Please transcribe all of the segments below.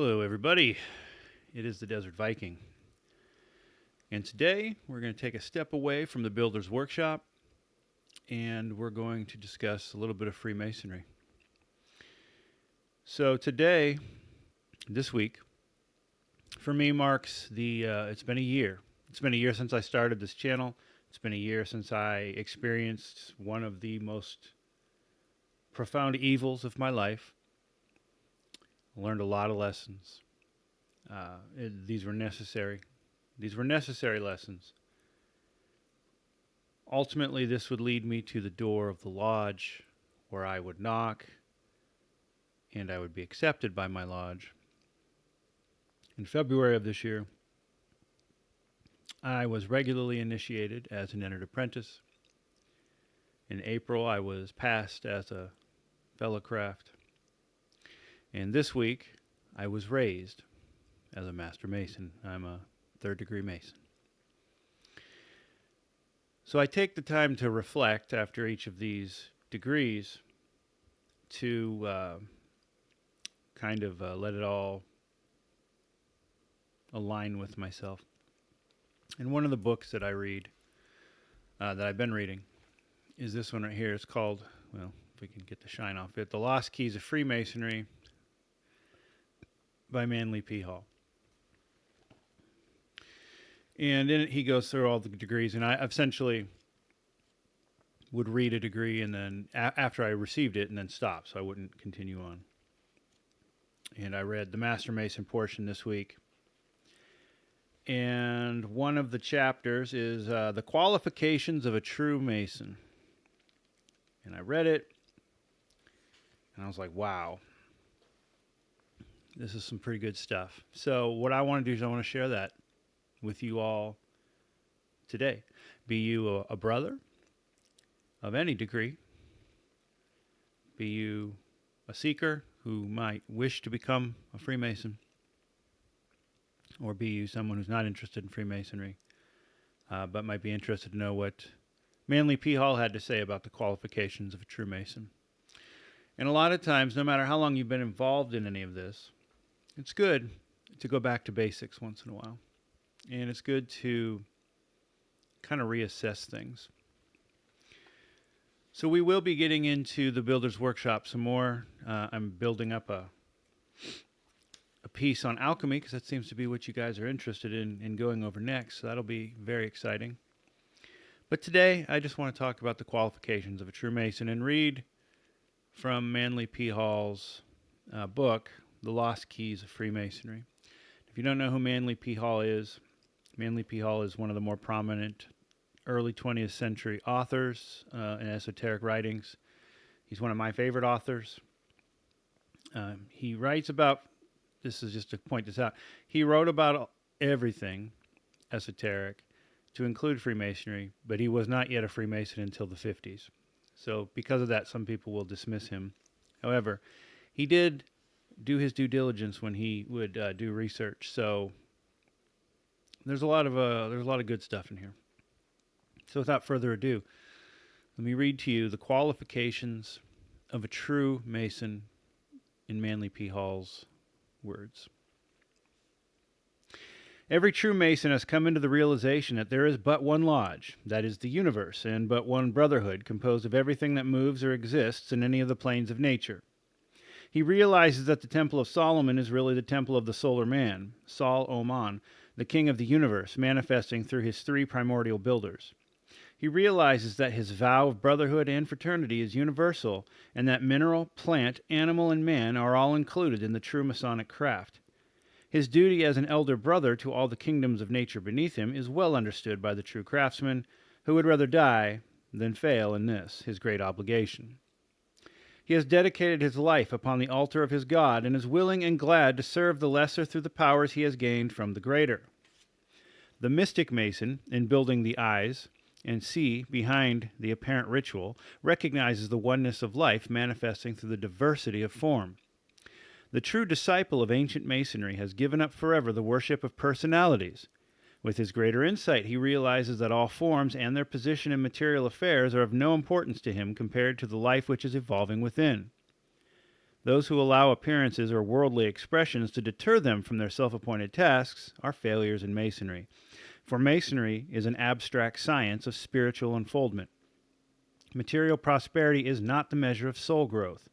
Hello, everybody. It is the Desert Viking. And today we're going to take a step away from the Builder's Workshop and we're going to discuss a little bit of Freemasonry. So, today, this week, for me marks it's been a year. It's been a year since I started this channel. It's been a year since I experienced one of the most profound evils of my life. I learned a lot of lessons. These were necessary. These were necessary lessons. Ultimately, this would lead me to the door of the lodge where I would knock and I would be accepted by my lodge. In February of this year, I was regularly initiated as an entered apprentice. In April, I was passed as a fellow craft. And this week, I was raised as a Master Mason. I'm a third degree Mason. So I take the time to reflect after each of these degrees to let it all align with myself. And one of the books that I read, that I've been reading, is this one right here. It's called, well, if we can get the shine off it, The Lost Keys of Freemasonry by Manly P. Hall. And in it, he goes through all the degrees, and I essentially would read a degree and then after I received it and then stop, so I wouldn't continue on. And I read the Master Mason portion this week. And one of the chapters is the qualifications of a true Mason. And I read it, and I was like, wow, this is some pretty good stuff. So what I want to do is I want to share that with you all today. Be you a brother of any degree, be you a seeker who might wish to become a Freemason, or be you someone who's not interested in Freemasonry, but might be interested to know what Manly P. Hall had to say about the qualifications of a true Mason. And a lot of times, no matter how long you've been involved in any of this, it's good to go back to basics once in a while. And it's good to kind of reassess things. So we will be getting into the Builder's Workshop some more. I'm building up a piece on alchemy because that seems to be what you guys are interested in going over next. So that'll be very exciting. But today, I just want to talk about the qualifications of a true Mason and read from Manly P. Hall's book, The Lost Keys of Freemasonry. If you don't know who Manly P. Hall is one of the more prominent early 20th century authors in esoteric writings. He's one of my favorite authors. He writes about, this is just to point this out, he wrote about everything esoteric to include Freemasonry, but he was not yet a Freemason until the 50s. So because of that, some people will dismiss him. However, he did do his due diligence when he would do research. So there's a lot of good stuff in here. So without further ado, let me read to you the qualifications of a true Mason in Manly P. Hall's words. Every true Mason has come into the realization that there is but one lodge, that is the universe, and but one brotherhood composed of everything that moves or exists in any of the planes of nature. He realizes that the Temple of Solomon is really the temple of the solar man, Sol Oman, the king of the universe, manifesting through his three primordial builders. He realizes that his vow of brotherhood and fraternity is universal, and that mineral, plant, animal, and man are all included in the true Masonic craft. His duty as an elder brother to all the kingdoms of nature beneath him is well understood by the true craftsman, who would rather die than fail in this, his great obligation. He has dedicated his life upon the altar of his God, and is willing and glad to serve the lesser through the powers he has gained from the greater. The mystic Mason, in building the eyes and see behind the apparent ritual, recognizes the oneness of life manifesting through the diversity of form. The true disciple of ancient Masonry has given up forever the worship of personalities. With his greater insight, he realizes that all forms and their position in material affairs are of no importance to him compared to the life which is evolving within. Those who allow appearances or worldly expressions to deter them from their self-appointed tasks are failures in Masonry. For Masonry is an abstract science of spiritual unfoldment. Material prosperity is not the measure of soul growth.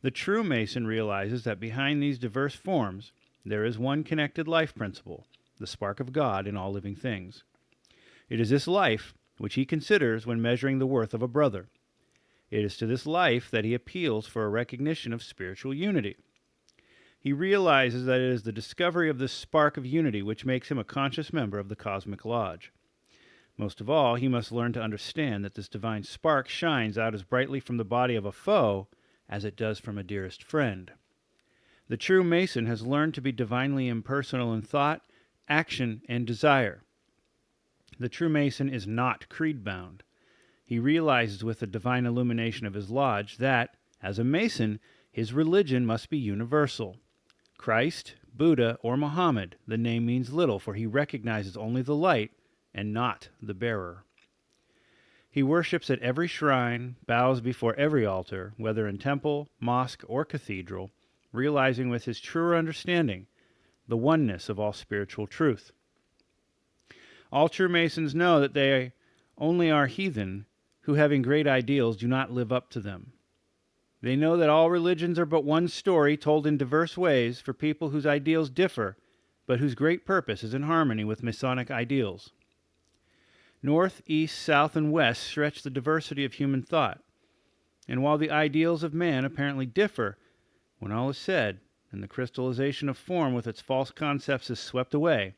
The true Mason realizes that behind these diverse forms, there is one connected life principle, the spark of God in all living things. It is this life which he considers when measuring the worth of a brother. It is to this life that he appeals for a recognition of spiritual unity. He realizes that it is the discovery of this spark of unity which makes him a conscious member of the cosmic lodge. Most of all, he must learn to understand that this divine spark shines out as brightly from the body of a foe as it does from a dearest friend. The true Mason has learned to be divinely impersonal in thought, action, and desire. The true Mason is not creed-bound. He realizes with the divine illumination of his lodge that, as a Mason, his religion must be universal. Christ, Buddha, or Muhammad, the name means little, for he recognizes only the light and not the bearer. He worships at every shrine, bows before every altar, whether in temple, mosque, or cathedral, realizing with his truer understanding the oneness of all spiritual truth. All true Masons know that they only are heathen who, having great ideals, do not live up to them. They know that all religions are but one story told in diverse ways for people whose ideals differ, but whose great purpose is in harmony with Masonic ideals. North, east, south, and west stretch the diversity of human thought, and while the ideals of man apparently differ, when all is said, and the crystallization of form with its false concepts is swept away,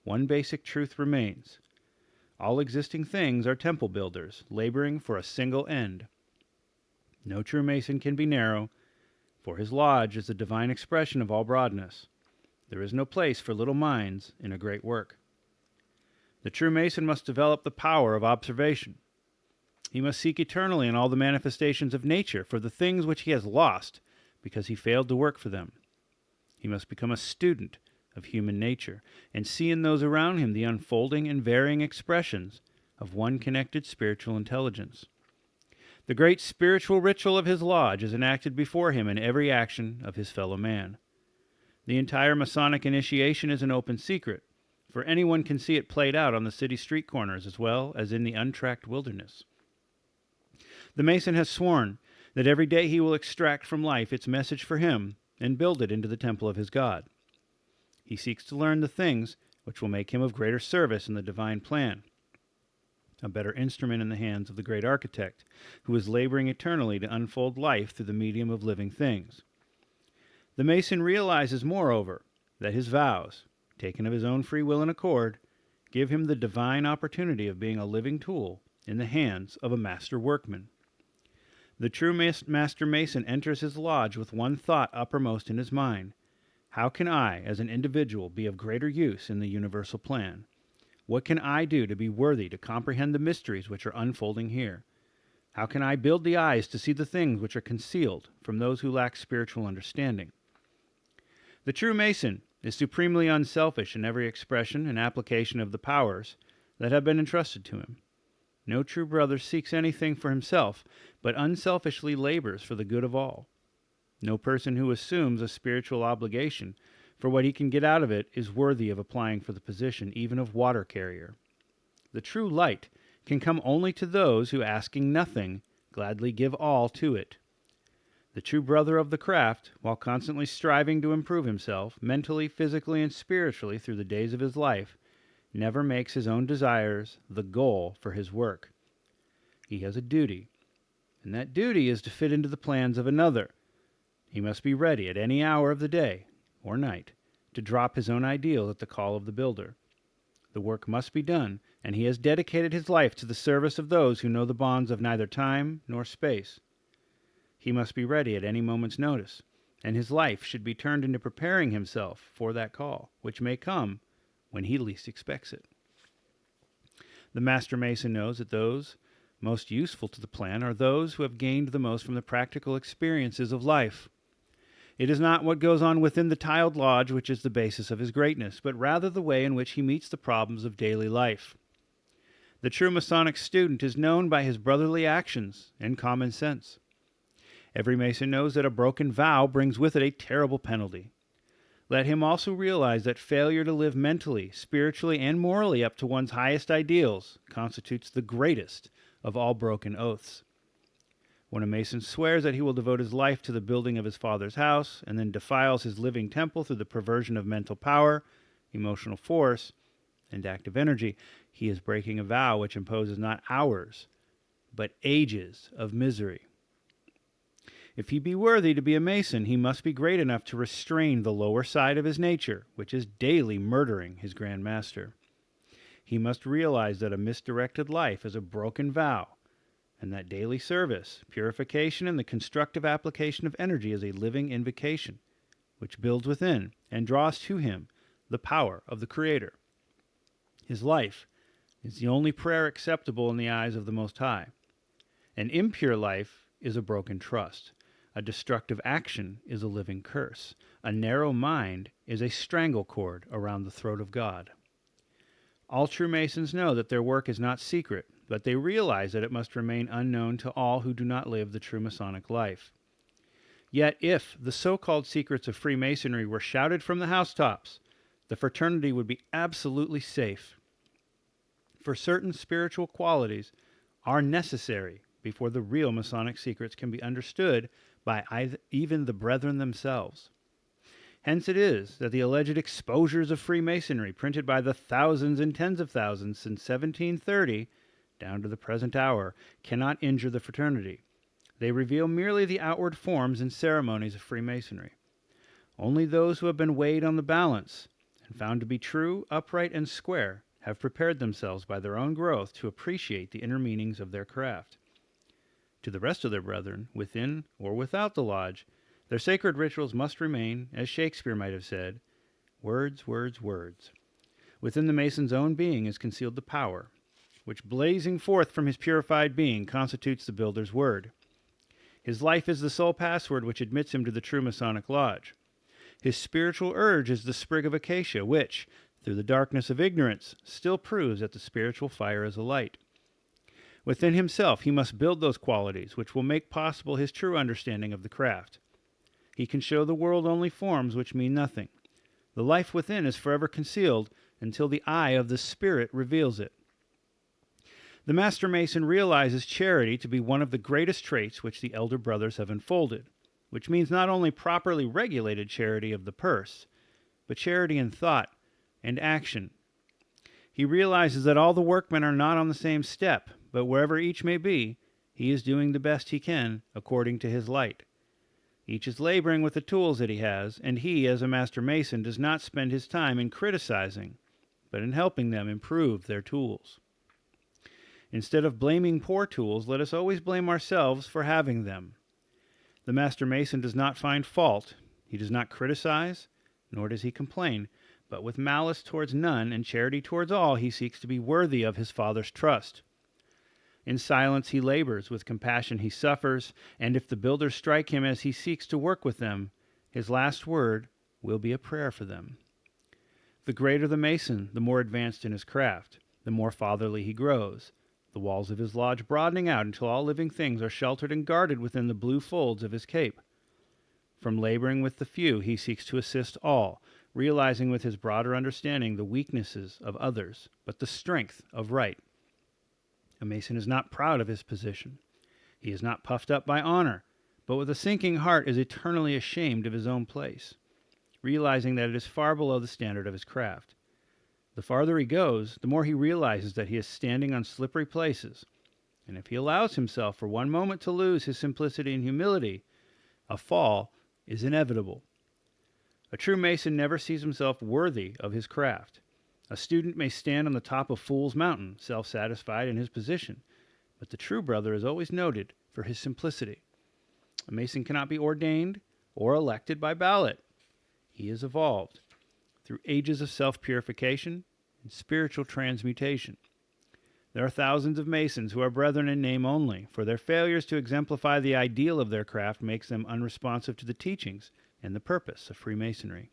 one basic truth remains. All existing things are temple builders, laboring for a single end. No true Mason can be narrow, for his lodge is the divine expression of all broadness. There is no place for little minds in a great work. The true Mason must develop the power of observation. He must seek eternally in all the manifestations of nature for the things which he has lost because he failed to work for them. He must become a student of human nature and see in those around him the unfolding and varying expressions of one connected spiritual intelligence. The great spiritual ritual of his lodge is enacted before him in every action of his fellow man. The entire Masonic initiation is an open secret, for anyone can see it played out on the city street corners as well as in the untracked wilderness. The Mason has sworn that every day he will extract from life its message for him and build it into the temple of his God. He seeks to learn the things which will make him of greater service in the divine plan, a better instrument in the hands of the great architect, who is laboring eternally to unfold life through the medium of living things. The Mason realizes, moreover, that his vows, taken of his own free will and accord, give him the divine opportunity of being a living tool in the hands of a master workman. The true Master Mason enters his lodge with one thought uppermost in his mind. How can I, as an individual, be of greater use in the universal plan? What can I do to be worthy to comprehend the mysteries which are unfolding here? How can I build the eyes to see the things which are concealed from those who lack spiritual understanding? The true Mason is supremely unselfish in every expression and application of the powers that have been entrusted to him. No true brother seeks anything for himself, but unselfishly labors for the good of all. No person who assumes a spiritual obligation for what he can get out of it is worthy of applying for the position even of water carrier. The true light can come only to those who, asking nothing, gladly give all to it. The true brother of the craft, while constantly striving to improve himself, mentally, physically, and spiritually through the days of his life, never makes his own desires the goal for his work. He has a duty, and that duty is to fit into the plans of another. He must be ready at any hour of the day or night to drop his own ideal at the call of the builder. The work must be done, and he has dedicated his life to the service of those who know the bonds of neither time nor space. He must be ready at any moment's notice, and his life should be turned into preparing himself for that call, which may come when he least expects it. The Master Mason knows that those most useful to the plan are those who have gained the most from the practical experiences of life. It is not what goes on within the tiled lodge which is the basis of his greatness, but rather the way in which he meets the problems of daily life. The true Masonic student is known by his brotherly actions and common sense. Every Mason knows that a broken vow brings with it a terrible penalty. Let him also realize that failure to live mentally, spiritually, and morally up to one's highest ideals constitutes the greatest of all broken oaths. When a Mason swears that he will devote his life to the building of his father's house and then defiles his living temple through the perversion of mental power, emotional force, and active energy, he is breaking a vow which imposes not hours, but ages of misery. If he be worthy to be a Mason, he must be great enough to restrain the lower side of his nature, which is daily murdering his Grand Master. He must realize that a misdirected life is a broken vow, and that daily service, purification, and the constructive application of energy is a living invocation, which builds within and draws to him the power of the Creator. His life is the only prayer acceptable in the eyes of the Most High. An impure life is a broken trust. A destructive action is a living curse. A narrow mind is a strangle cord around the throat of God. All true Masons know that their work is not secret, but they realize that it must remain unknown to all who do not live the true Masonic life. Yet if the so-called secrets of Freemasonry were shouted from the housetops, the fraternity would be absolutely safe. For certain spiritual qualities are necessary before the real Masonic secrets can be understood by even the brethren themselves. Hence it is that the alleged exposures of Freemasonry, printed by the thousands and tens of thousands since 1730 down to the present hour, cannot injure the fraternity. They reveal merely the outward forms and ceremonies of Freemasonry. Only those who have been weighed on the balance and found to be true, upright, and square have prepared themselves by their own growth to appreciate the inner meanings of their craft. To the rest of their brethren, within or without the lodge, their sacred rituals must remain, as Shakespeare might have said, words, words, words. Within the Mason's own being is concealed the power, which blazing forth from his purified being constitutes the builder's word. His life is the sole password which admits him to the true Masonic lodge. His spiritual urge is the sprig of acacia, which, through the darkness of ignorance, still proves that the spiritual fire is alight. Within himself he must build those qualities which will make possible his true understanding of the craft. He can show the world only forms which mean nothing. The life within is forever concealed until the eye of the Spirit reveals it. The Master Mason realizes charity to be one of the greatest traits which the elder brothers have unfolded, which means not only properly regulated charity of the purse, but charity in thought and action. He realizes that all the workmen are not on the same step, but wherever each may be, he is doing the best he can according to his light. Each is laboring with the tools that he has, and he, as a Master Mason, does not spend his time in criticizing, but in helping them improve their tools. Instead of blaming poor tools, let us always blame ourselves for having them. The Master Mason does not find fault, he does not criticize, nor does he complain, but with malice towards none and charity towards all, he seeks to be worthy of his Father's trust. In silence he labors, with compassion he suffers, and if the builders strike him as he seeks to work with them, his last word will be a prayer for them. The greater the Mason, the more advanced in his craft, the more fatherly he grows, the walls of his lodge broadening out until all living things are sheltered and guarded within the blue folds of his cape. From laboring with the few, he seeks to assist all, realizing with his broader understanding the weaknesses of others, but the strength of right. A Mason is not proud of his position. He is not puffed up by honor, but with a sinking heart is eternally ashamed of his own place, realizing that it is far below the standard of his craft. The farther he goes, the more he realizes that he is standing on slippery places, and if he allows himself for one moment to lose his simplicity and humility, a fall is inevitable. A true Mason never sees himself worthy of his craft. A student may stand on the top of Fool's Mountain, self-satisfied in his position, but the true brother is always noted for his simplicity. A Mason cannot be ordained or elected by ballot. He is evolved through ages of self-purification and spiritual transmutation. There are thousands of Masons who are brethren in name only, for their failures to exemplify the ideal of their craft makes them unresponsive to the teachings and the purpose of Freemasonry.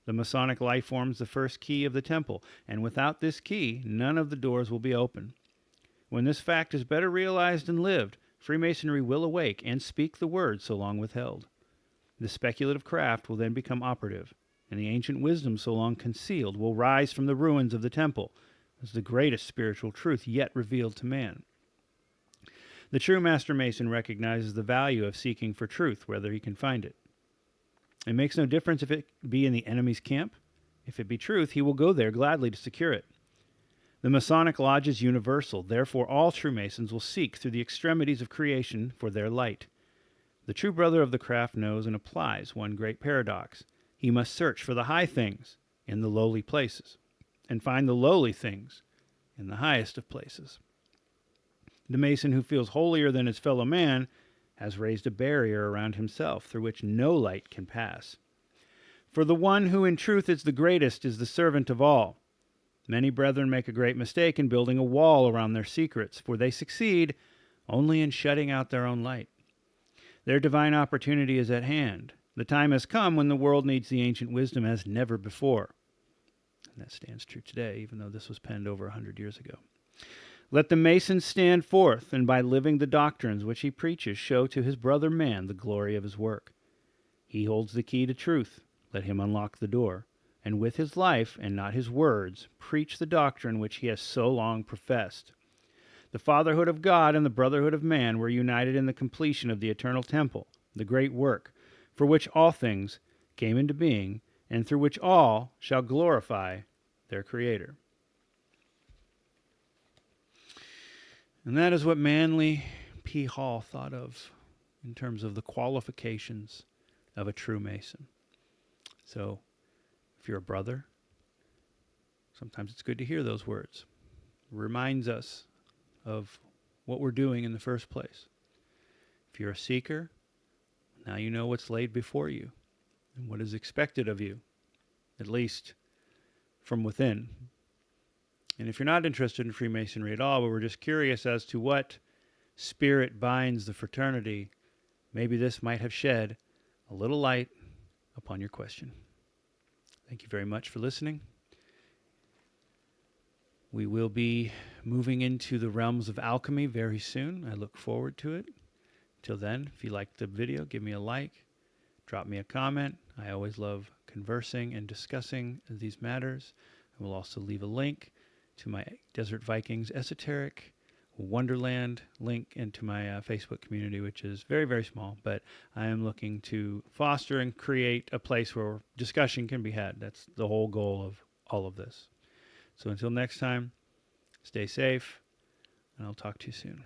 The Masonic life forms the first key of the temple, and without this key, none of the doors will be open. When this fact is better realized and lived, Freemasonry will awake and speak the word so long withheld. The speculative craft will then become operative, and the ancient wisdom so long concealed will rise from the ruins of the temple as the greatest spiritual truth yet revealed to man. The true Master Mason recognizes the value of seeking for truth whether he can find it. It makes no difference if it be in the enemy's camp. If it be truth, he will go there gladly to secure it. The Masonic Lodge is universal, therefore all true Masons will seek through the extremities of creation for their light. The true brother of the craft knows and applies one great paradox. He must search for the high things in the lowly places, and find the lowly things in the highest of places. The Mason who feels holier than his fellow man has raised a barrier around himself through which no light can pass. For the one who in truth is the greatest is the servant of all. Many brethren make a great mistake in building a wall around their secrets, for they succeed only in shutting out their own light. Their divine opportunity is at hand. The time has come when the world needs the ancient wisdom as never before. And that stands true today, even though this was penned over 100 years ago. Let the Mason stand forth, and by living the doctrines which he preaches, show to his brother man the glory of his work. He holds the key to truth. Let him unlock the door, and with his life, and not his words, preach the doctrine which he has so long professed. The fatherhood of God and the brotherhood of man were united in the completion of the eternal temple, the great work, for which all things came into being, and through which all shall glorify their Creator. And that is what Manly P. Hall thought of in terms of the qualifications of a true Mason. So, if you're a brother, sometimes it's good to hear those words. It reminds us of what we're doing in the first place. If you're a seeker, now you know what's laid before you and what is expected of you, at least from within. And if you're not interested in Freemasonry at all, but we're just curious as to what spirit binds the fraternity, maybe this might have shed a little light upon your question. Thank you very much for listening. We will be moving into the realms of alchemy very soon. I look forward to it. Till then, if you liked the video, give me a like, drop me a comment. I always love conversing and discussing these matters. I will also leave a link to my Desert Vikings Esoteric Wonderland link, and to my Facebook community, which is very, very small, but I am looking to foster and create a place where discussion can be had. That's the whole goal of all of this. So until next time, stay safe, and I'll talk to you soon.